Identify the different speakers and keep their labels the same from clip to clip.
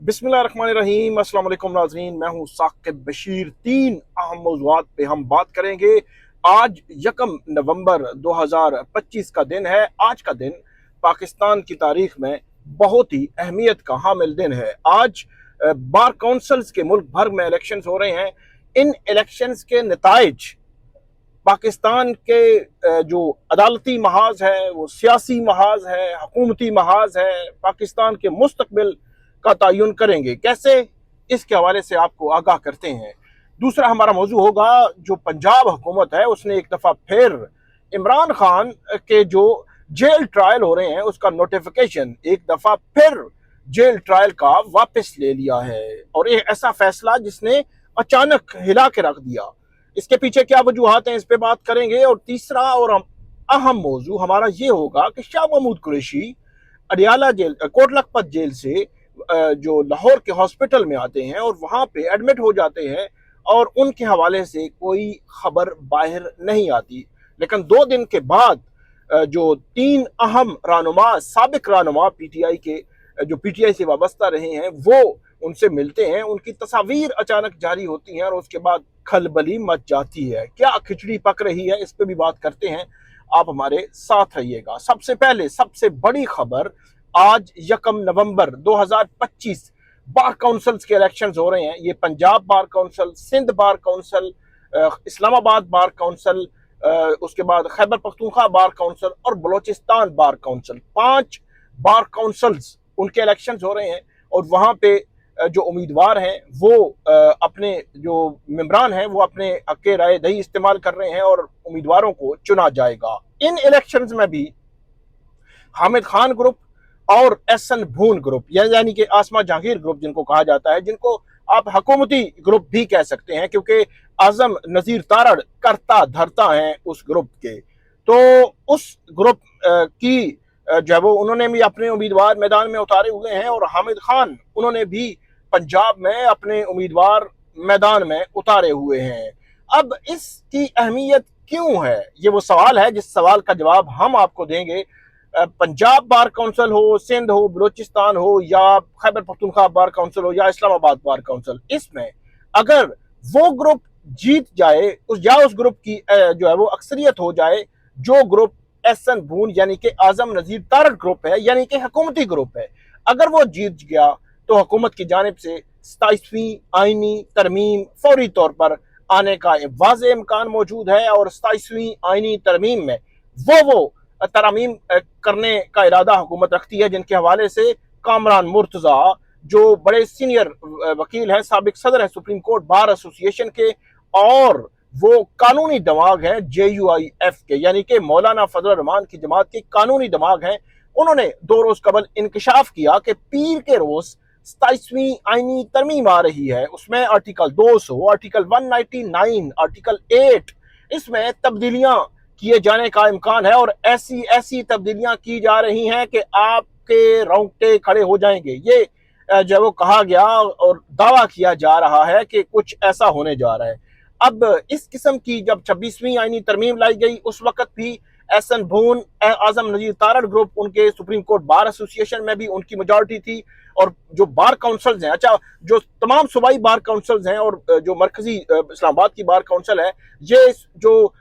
Speaker 1: बिस्मिल्लाहिर्रहमानिर्रहीम। अस्सलाम वालेकुम नाज़रीन, मैं हूँ साकिब बशीर। तीन अहम मौज़ूआत पे हम बात करेंगे। आज 1 नवंबर 2025 का दिन है। आज का दिन पाकिस्तान की तारीख में बहुत ही अहमियत का हामिल दिन है। आज बार काउंसिल्स के मुल्क भर में इलेक्शंस हो रहे हैं। इन इलेक्शंस के नताइज पाकिस्तान के जो अदालती महाज है, वो सियासी महाज है, हुकूमती महाज है, पाकिस्तान के मुस्तकबिल का तयन करेंगे। कैसे, इसके हवाले से आपको आगाह करते हैं। दूसरा हमारा मौजू होगा, जो पंजाब हुकूमत है उसने एक दफ़ा फिर इमरान खान के जो जेल ट्रायल हो रहे हैं उसका नोटिफिकेशन एक दफ़ा फिर जेल ट्रायल का वापस ले लिया है, और एक ऐसा फैसला जिसने अचानक हिला के रख दिया। इसके पीछे क्या वजूहात हैं, इस पे बात करेंगे। और तीसरा और अहम मौजू हमारा ये होगा कि शाह महमूद कुरैशी अडियाला जेल, कोट लखपत जेल से जो लाहौर के हॉस्पिटल में आते हैं और वहां पे एडमिट हो जाते हैं, और उनके हवाले से कोई खबर बाहर नहीं आती। लेकिन 2 दिन के बाद जो 3 अहम रहनुमा, साबिक रहनुमा पीटीआई के, जो पीटीआई से वाबस्ता रहे हैं, वो उनसे मिलते हैं। उनकी तस्वीर अचानक जारी होती हैं और उसके बाद खलबली मच जाती है। क्या खिचड़ी पक रही है, इस पे भी बात करते हैं। आप हमारे साथ रहिएगा। सबसे पहले सबसे बड़ी खबर, आज 1 नवंबर 2025 बार काउंसिल्स के इलेक्शंस हो रहे हैं। ये Punjab bar council, Sindh bar council, Islamabad bar council, उसके बाद खैबर पख्तूनख्वा बार काउंसिल और Balochistan bar council, 5 bar councils उनके इलेक्शंस हो रहे हैं। और वहां पे जो उम्मीदवार हैं वो अपने जो मेंबरान हैं वो अपने हक के राय दही इस्तेमाल कर रहे हैं और उम्मीदवारों को चुना जाएगा। इन इलेक्शंस में भी हामिद खान ग्रुप और एहसन भून ग्रुप, यानी कि आसमा जहांगीर ग्रुप जिनको कहा जाता है, जिनको आप हुकूमती ग्रुप भी कह सकते हैं, क्योंकि आजम नजीर तारड़ करता धरता हैं उस ग्रुप के। तो उस ग्रुप की जो है वो उन्होंने भी अपने उम्मीदवार मैदान में उतारे हुए हैं, और हामिद खान उन्होंने भी पंजाब में अपने उम्मीदवार मैदान में उतारे हुए हैं। अब इसकी अहमियत क्यों है, ये वो सवाल है जिस सवाल का जवाब हम आपको देंगे। पंजाब बार काउंसिल हो, सिंध हो, बलोचिस्तान हो, या खैबर पख्तूनख्वा बार काउंसिल हो, या इस्लामाबाद बार काउंसिल, इसमें अगर वो ग्रुप जीत जाए या उस ग्रुप की जो है वो अक्सरियत हो जाए, जो ग्रुप एहसन भून यानी कि आजम नजीर तारड़ ग्रुप है, यानी कि हुकूमती ग्रुप है, अगर वो जीत गया तो हुकूमत की जानिब से 27वीं आईनी तरमीम फौरी तौर पर आने का वाज़ेह इम्कान मौजूद है। और 27वीं आईनी तरमीम में वो तरामीम करने का इरादा हुकूमत रखती है, जिनके हवाले से कामरान मुर्तजा, जो बड़े सीनियर वकील हैं, साबिक सदर है सुप्रीम कोर्ट बार एसोसिएशन के, और वो कानूनी दिमाग हैं JUIF के, यानी कि मौलाना फजल रहमान की जमात के कानूनी दिमाग हैं। उन्होंने 2 रोज कबल इंकशाफ किया कि पीर के रोज 27वीं आईनी तरमीम आ रही है, उसमें आर्टिकल 200, आर्टिकल 199, आर्टिकल 8, इसमें तब्दीलियां किए जाने का इम्कान है। और ऐसी ऐसी तब्दीलियां की जा रही हैं कि आपके रोंगटे खड़े हो जाएंगे। ये जब वो कहा गया और दावा किया जा रहा है कि कुछ ऐसा होने जा रहा है। अब इस किस्म की जब 26वीं आईनी तरमीम लाई गई, उस वक्त भी एहसन भून, आजम नजीर तारड़ ग्रुप, उनके सुप्रीम कोर्ट बार एसोसिएशन में भी उनकी मेजॉरिटी थी। और जो बार काउंसिल्स हैं, अच्छा, जो तमाम सूबाई बार काउंसिल्स हैं और जो मरकजी इस्लामाबाद की बार काउंसिल है, ये जो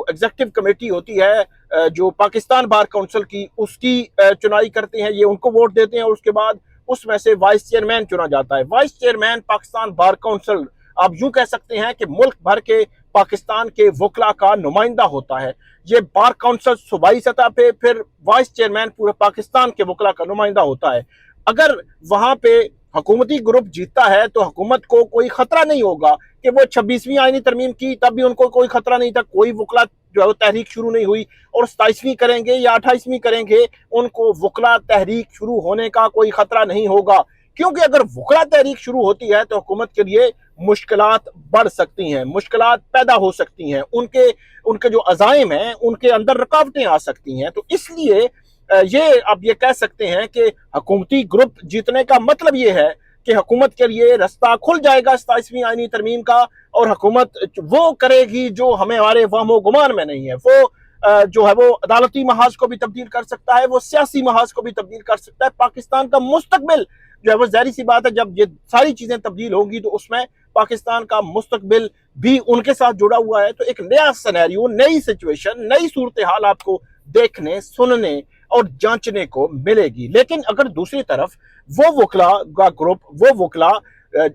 Speaker 1: एग्जीक्यूटिव कमेटी होती है जो पाकिस्तान बार काउंसिल की, उसकी चुनाई करते हैं, ये उनको वोट देते हैं, और उसके बाद उसमें से वाइस चेयरमैन चुना जाता है। Vice chairman Pakistan bar council, आप यूं कह सकते हैं कि मुल्क भर के पाकिस्तान के वकला का नुमाइंदा होता है। ये बार काउंसिल सूबाई सतह पे, फिर वाइस चेयरमैन पूरे पाकिस्तान के वकला का नुमाइंदा होता है। अगर वहां पे हुकूमती ग्रुप जीतता है तो हुकूमत को कोई खतरा नहीं होगा कि वो 26वीं आईनी तरमीम की, तब भी उनको कोई खतरा नहीं था, कोई वकला जो है तहरीक शुरू नहीं हुई, और 27वीं करेंगे या 28वीं करेंगे, उनको वकला तहरीक शुरू होने का कोई खतरा नहीं होगा। क्योंकि अगर वकला तहरीक शुरू होती है तो हुकूमत के लिए मुश्किलात बढ़ सकती हैं, मुश्किलात पैदा हो सकती हैं, उनके जो अज़ाइम हैं उनके अंदर रुकावटें आ सकती हैं। तो इसलिए ये आप ये कह सकते हैं कि हुकूमती ग्रुप जीतने का मतलब ये है कि हुकूमत के लिए रास्ता खुल जाएगा 27वीं आईनी तरमीम का, और हुकूमत वो करेगी जो हमें हमारे वहमो गुमान में नहीं है। वो जो है वो अदालती महाज को भी तब्दील कर सकता है, वो सियासी महाज को भी तब्दील कर सकता है, पाकिस्तान का मुस्तकबिल जो है वो जाहिर सी बात है जब ये सारी चीजें तब्दील होंगी तो उसमें पाकिस्तान का मुस्तकबिल भी उनके साथ जुड़ा हुआ है। तो एक नया सिनेरियो, नई सिचुएशन, नई सूरत हाल आपको देखने, सुनने और जांचने को मिलेगी। लेकिन अगर दूसरी तरफ वो वकला का ग्रुप, वो वकला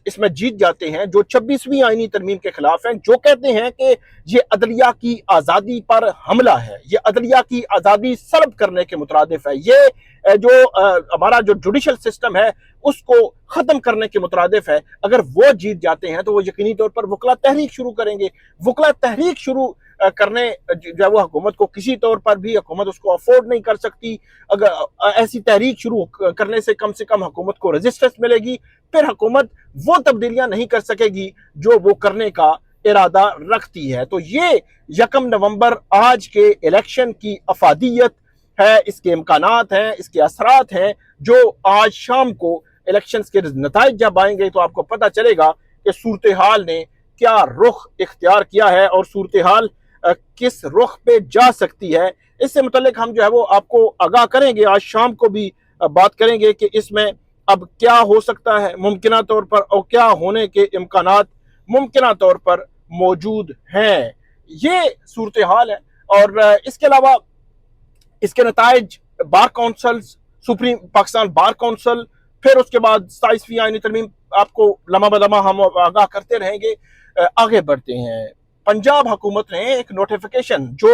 Speaker 1: इसमें जीत जाते हैं जो 26वीं आईनी तरमीम के खिलाफ हैं, जो कहते हैं कि ये अदलिया की आज़ादी पर हमला है, ये अदलिया की आज़ादी सल्ब करने के मुतरादिफ है, ये जो हमारा जो जुडिशल सिस्टम है उसको ख़त्म करने के मुतरादिफ है। अगर वो जीत जाते हैं तो वो यकीनी तौर पर वकला तहरीक शुरू करेंगे। वकला तहरीक शुरू करने जो है वो हुकूमत को किसी तौर पर भी हुकूमत उसको अफोर्ड नहीं कर सकती। अगर ऐसी तहरीक शुरू करने से कम हुकूमत को रेजिस्टेंस मिलेगी, फिर हुकूमत वो तब्दीलियां नहीं कर सकेगी जो वो करने का इरादा रखती है। तो ये 1 नवंबर आज के इलेक्शन की अफादियत है, इसके इम्कानात हैं, इसके असरात हैं, जो आज शाम को इलेक्शन के नताइज जब आएंगे तो आपको पता चलेगा कि सूरत हाल ने क्या रुख इख्तियार किया है और सूरत हाल किस रुख पे जा सकती है। इससे मुतल्लिक हम जो है वो आपको आगाह करेंगे, आज शाम को भी बात करेंगे कि इसमें अब क्या हो सकता है मुमकिना तौर पर और क्या होने के इम्कानात मुमकिना तौर पर मौजूद हैं। ये सूरत हाल है। और इसके अलावा इसके नताइज bar council, supreme Pakistan bar council, फिर उसके बाद 27वीं आईनी तरमीम, आपको लम्हा बलम्हा हम आगाह करते रहेंगे। आगे बढ़ते हैं। पंजाब हुकूमत ने एक नोटिफिकेशन जो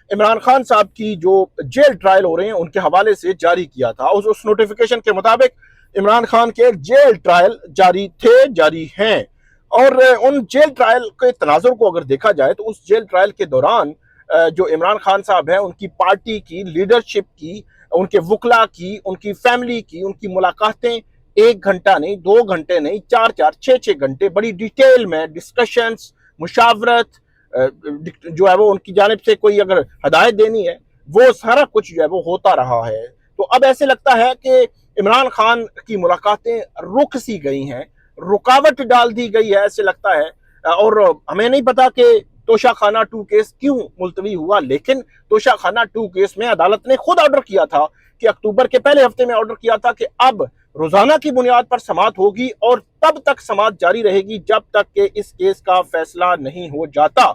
Speaker 1: इमरान खान साहब की जो जेल ट्रायल हो रहे हैं उनके हवाले से जारी किया था। उस नोटिफिकेशन के मुताबिक इमरान खान के जेल ट्रायल जारी हैं। और उन जेल ट्रायल के तनाजुर को अगर देखा जाए तो उस जेल ट्रायल के दौरान जो इमरान खान साहब है उनकी पार्टी की लीडरशिप की, उनके वकला की, उनकी फैमिली की, उनकी मुलाकातें 1 घंटा नहीं, 2 घंटे नहीं, 4-4, 6-6 घंटे बड़ी डिटेल में डिस्कशंस, मुशावरत, जो है वो उनकी जानिब से कोई अगर हदायत देनी है वो सारा कुछ जो है वो होता रहा है। तो अब ऐसे लगता है कि इमरान खान की मुलाकातें रुक सी गई हैं, रुकावट डाल दी गई है ऐसे लगता है। और हमें नहीं पता कि तोशाखाना 2 केस क्यों मुलतवी हुआ, लेकिन तोशाखाना 2 केस में अदालत ने खुद ऑर्डर किया था कि अक्टूबर के पहले हफ्ते में ऑर्डर किया था कि अब रोजाना की बुनियाद पर समाअत होगी और तब तक समाअत जारी रहेगी जब तक कि इस केस का फैसला नहीं हो जाता।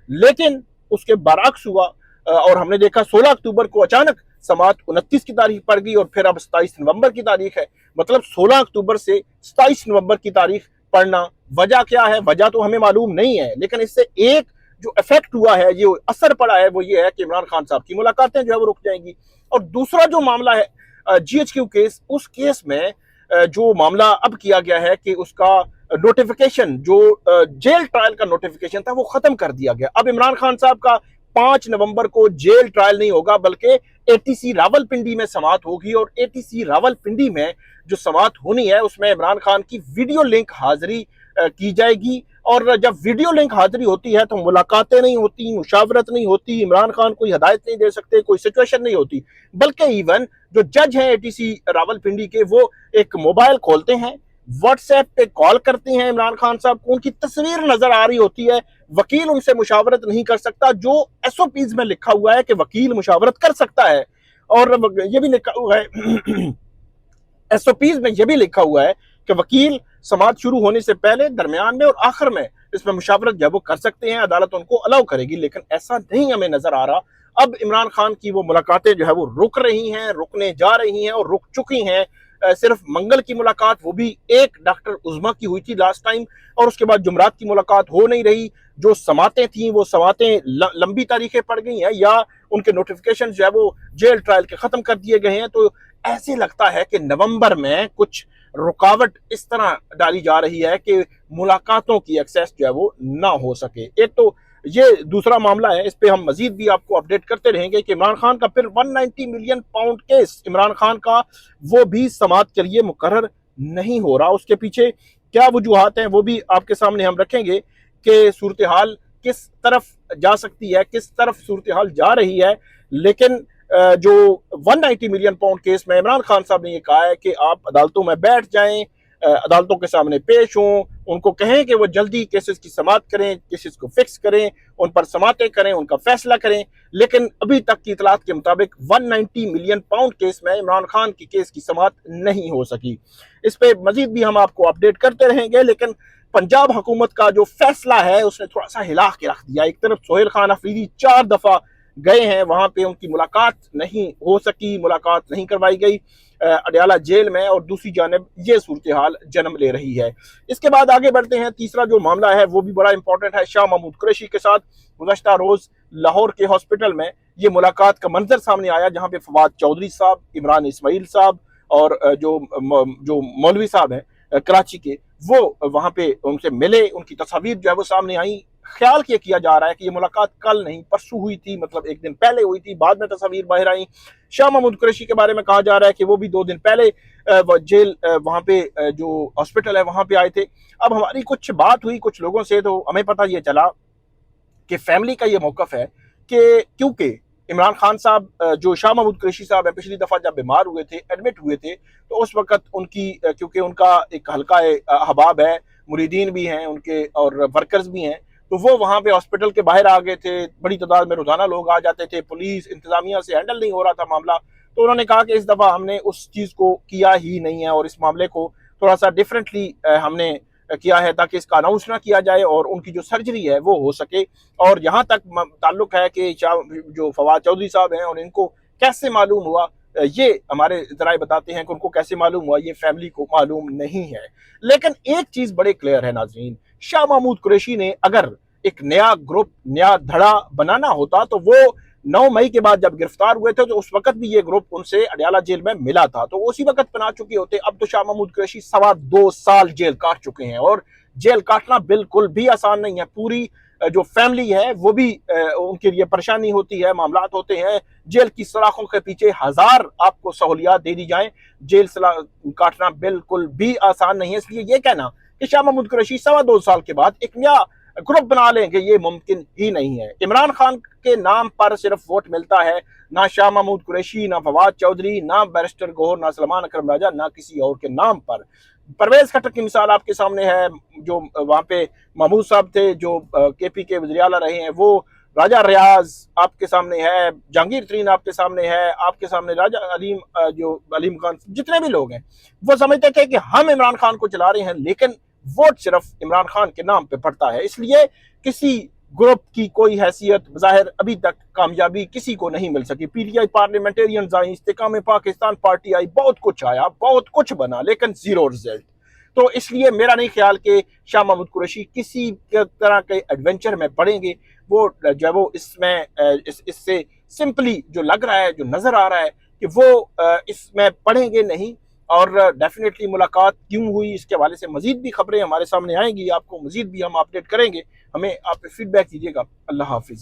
Speaker 1: लेकिन उसके बरअक्स हुआ और हमने देखा 16 अक्टूबर को अचानक समाअत 29 की तारीख पड़ गई और फिर अब 27 नवंबर की तारीख है। मतलब 16 अक्टूबर से 27 नवंबर की तारीख पड़ना, वजह क्या है? वजह तो हमें मालूम नहीं है, लेकिन इससे एक जो इफेक्ट हुआ है, ये असर पड़ा है, वो ये है कि इमरान खान साहब की मुलाकातें जो है वो रुक जाएंगी। और दूसरा जो मामला है GHQ केस, उस केस में जो मामला अब किया गया है कि उसका नोटिफिकेशन, जो जेल ट्रायल का नोटिफिकेशन था, वो खत्म कर दिया गया। अब इमरान खान साहब का 5 नवंबर को जेल ट्रायल नहीं होगा बल्कि ATC रावलपिंडी में समाअत होगी। और ATC रावलपिंडी में जो समाअत होनी है उसमें इमरान खान की वीडियो लिंक हाजिरी की जाएगी। और जब वीडियो लिंक हाजिरी होती है तो मुलाकातें नहीं होती, मुशावरत नहीं होती, इमरान खान कोई हिदायत नहीं दे सकते, कोई सिचुएशन नहीं होती, बल्कि इवन जो जज हैं ATC रावलपिंडी के, वो एक मोबाइल खोलते हैं, व्हाट्सएप पे कॉल करते हैं इमरान खान साहब को, उनकी तस्वीर नजर आ रही होती है, वकील उनसे मुशावरत नहीं कर सकता। जो SOPs में लिखा हुआ है कि वकील मुशावरत कर सकता है, और ये भी लिखा हुआ है SOPs में ये भी लिखा हुआ है कि वकील समाअत शुरू होने से पहले, दरमियान में और आखिर में इसमें मुशावरत जब वो कर सकते हैं, अदालत उनको अलाउ करेगी। लेकिन ऐसा नहीं हमें नजर आ रहा। अब इमरान खान की वो मुलाकातें जो है वो रुक रही हैं, रुकने जा रही हैं और रुक चुकी हैं। सिर्फ मंगल की मुलाकात, वो भी एक डॉक्टर उज़्मा की हुई थी लास्ट टाइम, और उसके बाद जुमरात की मुलाकात हो नहीं रही। जो समातें थी वो समातें लंबी तारीखें पड़ गई हैं या उनके नोटिफिकेशन जो है वो जेल ट्रायल के खत्म कर दिए गए हैं। तो ऐसे लगता है कि नवंबर में कुछ रुकावट इस तरह डाली जा रही है कि मुलाकातों की एक्सेस जो है वो ना हो सके। एक तो ये दूसरा मामला है, इस पे हम मजीद भी आपको अपडेट करते रहेंगे कि इमरान खान का फिर 190 million pound case Imran Khan का, वो भी समाअत के लिए मुकर्रर नहीं हो रहा। उसके पीछे क्या वजूहात हैं वो भी आपके सामने हम रखेंगे कि सूरत हाल किस तरफ जा सकती है, किस तरफ सूरत हाल जा रही है। लेकिन जो 190 मिलियन पाउंड केस में इमरान खान साहब ने ये कहा है कि आप अदालतों में बैठ जाएं, अदालतों के सामने पेश हों, उनको कहें कि वो जल्दी केसेस की समाअत करें, केसेस को फिक्स करें, उन पर समातें करें, उनका फैसला करें। लेकिन अभी तक की इतलात के मुताबिक 190 मिलियन पाउंड केस में इमरान खान की केस की समाअत नहीं हो सकी। इस पे मजीद भी हम आपको अपडेट करते रहेंगे, लेकिन पंजाब हुकूमत का जो फैसला है उसने थोड़ा सा हिला के रख दिया। एक तरफ सोहेल खान अफरीदी 4 दफा गए हैं, वहां पे उनकी मुलाकात नहीं हो सकी, मुलाकात नहीं करवाई गई अडयाला जेल में, और दूसरी जानब ये सूरत हाल जन्म ले रही है। इसके बाद आगे बढ़ते हैं। तीसरा जो मामला है वो भी बड़ा इंपॉर्टेंट है। शाह महमूद कुरैशी के साथ गुज़श्ता रोज लाहौर के हॉस्पिटल में ये मुलाकात का मंजर सामने आया, जहां पे फवाद चौधरी साहब, इमरान इस्माइल साहब और जो मौलवी साहब हैं कराची के, वो वहां पे उनसे मिले। उनकी तस्वीर जो है वो सामने आई। ख्याल किया जा रहा है कि ये मुलाकात कल नहीं परसों हुई थी, मतलब एक दिन पहले हुई थी, बाद में तस्वीर बाहर आई। शाह महमूद कुरैशी के बारे में कहा जा रहा है कि वो भी 2 दिन पहले जेल वहां पे जो हॉस्पिटल है वहां पे आए थे। अब हमारी कुछ बात हुई कुछ लोगों से, तो हमें पता ये चला कि फैमिली का ये मौकफ है कि क्योंकि इमरान खान साहब जो शाह महमूद कुरैशी साहब है, पिछली दफा जब बीमार हुए थे, एडमिट हुए थे, तो उस वक्त उनकी क्योंकि उनका एक हल्का अहबाब है, मुरीदीन भी हैं उनके और वर्कर्स भी हैं, तो वो वहां पे हॉस्पिटल के बाहर आ गए थे। बड़ी तादाद में रोजाना लोग आ जाते थे, पुलिस इंतजामिया से हैंडल नहीं हो रहा था मामला। तो उन्होंने कहा कि इस दफा हमने उस चीज को किया ही नहीं है और इस मामले को थोड़ा सा डिफरेंटली हमने किया है ताकि इसका अनाउंस ना किया जाए और उनकी जो सर्जरी है वो हो सके। और यहाँ तक ताल्लुक है कि जो फवाद चौधरी साहब हैं और इनको कैसे मालूम हुआ, ये हमारे जराए बताते हैं कि उनको कैसे मालूम हुआ, ये फैमिली को मालूम नहीं है। लेकिन एक चीज बड़े क्लियर है नाजरीन, शाह महमूद कुरैशी ने अगर एक नया ग्रुप, नया धड़ा बनाना होता तो वो 9 मई के बाद जब गिरफ्तार हुए थे तो उस वक्त भी ये ग्रुप उनसे अडयाला जेल में मिला था, तो उसी वक्त बना चुके होते। अब तो शाह महमूद कुरैशी 2.25 साल जेल काट चुके हैं और जेल काटना बिल्कुल भी आसान नहीं है। पूरी जो फैमिली है वो भी उनके लिए परेशानी होती है, मामला होते हैं। जेल की सलाखों के पीछे 1000 आपको सहूलियात दे दी जाए, जेल काटना बिल्कुल भी आसान नहीं है। इसलिए ये कहना कि शाह महमूद कुरैशी 2.25 साल के बाद एक नया ग्रुप बना लेंगे, ये मुमकिन ही नहीं है। इमरान खान के नाम पर सिर्फ वोट मिलता है, ना शाह महमूद कुरैशी, ना फवाद चौधरी, ना बैरिस्टर गौहर, ना सलमान अकरम राजा, ना किसी और के नाम पर। परवेज खट्टर की मिसाल आपके सामने है, जो वहां पे महमूद साहब थे, जो केपी के वज़ीर आला रहे हैं, वो राजा रियाज आपके सामने है, जहांगीर तरीन आपके सामने है, आपके सामने राजा अलीम जो अलीम खान, जितने भी लोग हैं वो समझते थे कि हम इमरान खान को चला रहे हैं, लेकिन वोट सिर्फ इमरान खान के नाम पे पड़ता है। इसलिए किसी ग्रुप की कोई हैसियत बज़ाहिर अभी तक कामयाबी किसी को नहीं मिल सकी। पीटीआई पार्लियामेंटेरियन आई, इस्तेकाम पाकिस्तान पार्टी आई, बहुत कुछ आया, बहुत कुछ बना, लेकिन जीरो रिजल्ट। तो इसलिए मेरा नहीं ख्याल कि शाह महमूद कुरैशी किसी तरह के एडवेंचर में पड़ेंगे। वो जो है वो इसमें इससे सिंपली जो लग रहा है, जो नजर आ रहा है कि वो इसमें पढ़ेंगे नहीं। और डेफिनेटली मुलाकात क्यों हुई इसके हवाले से मजीद भी खबरें हमारे सामने आएंगी, आपको मजीद भी हम अपडेट करेंगे। हमें आप फीडबैक दीजिएगा। अल्लाह हाफिज।